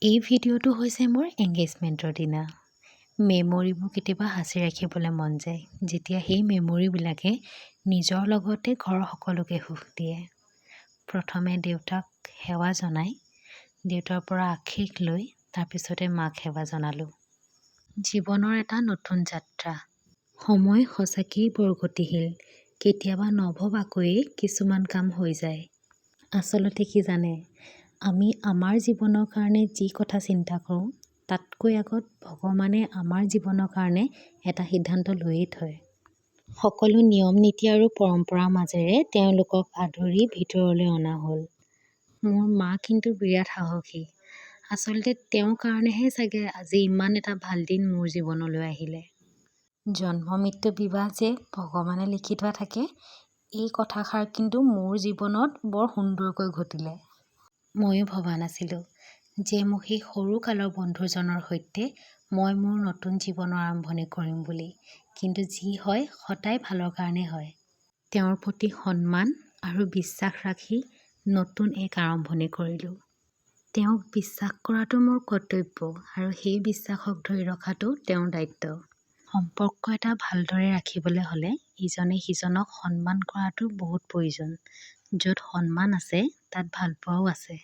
এই ভিডিঅ'টো হৈছে মোৰ এংগেজমেণ্টৰ দিনা। মেমৰিবোৰ কেতিয়াবা সাঁচি ৰাখিবলৈ মন যায়, যেতিয়া সেই মেমৰিবিলাকে নিজৰ লগতে ঘৰৰ সকলোকে সুখ দিয়ে। প্ৰথমে দেউতাক সেৱা জনাই, দেউতাৰ পৰা আশীষ লৈ তাৰপিছতে মাক সেৱা জনালোঁ। জীৱনৰ এটা নতুন যাত্ৰা। সময় সঁচাকেই বৰ গতিশীল, কেতিয়াবা নভবাকৈয়ে কিছুমান কাম হৈ যায়। আচলতে কি জানে, আমি আমাৰ জীৱনৰ কাৰণে যি কথা চিন্তা কৰোঁ, তাতকৈ আগত ভগৱানে আমাৰ জীৱনৰ কাৰণে এটা সিদ্ধান্ত লৈয়ে থয়। সকলো নিয়ম নীতি আৰু পৰম্পৰাৰ মাজেৰে তেওঁলোকক আদৰি ভিতৰলৈ অনা হ'ল। মোৰ মা কিন্তু বিৰাট সাহসী। আচলতে তেওঁৰ কাৰণেহে চাগে আজি ইমান এটা ভাল দিন মোৰ জীৱনলৈ আহিলে। জন্ম মৃত্যু বিবাহ যে ভগৱানে লিখি থোৱা থাকে, এই কথাষাৰ কিন্তু মোৰ জীৱনত বৰ সুন্দৰকৈ ঘটিলে। ময়ো ভবা নাছিলোঁ যে মোক সেই সৰুকালৰ বন্ধুজনৰ সৈতে মই মোৰ নতুন জীৱনৰ আৰম্ভণি কৰিম বুলি, কিন্তু যি হয় সদায় ভালৰ কাৰণে হয়। তেওঁৰ প্ৰতি সন্মান আৰু বিশ্বাস ৰাখি নতুন এক আৰম্ভণি কৰিলোঁ। তেওঁক বিশ্বাস কৰাটো মোৰ কৰ্তব্য আৰু সেই বিশ্বাসক ধৰি ৰখাটো তেওঁৰ দায়িত্ব। সম্পৰ্ক এটা ভালদৰে ৰাখিবলৈ হ'লে ইজনে সিজনক সন্মান কৰাটো বহুত প্ৰয়োজন। য'ত সন্মান আছে, তাত ভালপোৱাও আছে।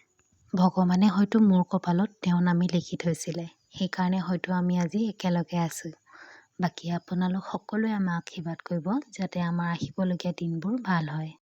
ভগৱানে হয়তো মোৰ কপালত তেওঁৰ নামেই লিখি থৈছিলে, সেইকাৰণে হয়তো আমি আজি একেলগে আছোঁ। বাকী আপোনালোক সকলোৱে আমাক আশীৰ্বাদ কৰিব যাতে আমাৰ আহিবলগীয়া দিনবোৰ ভাল হয়।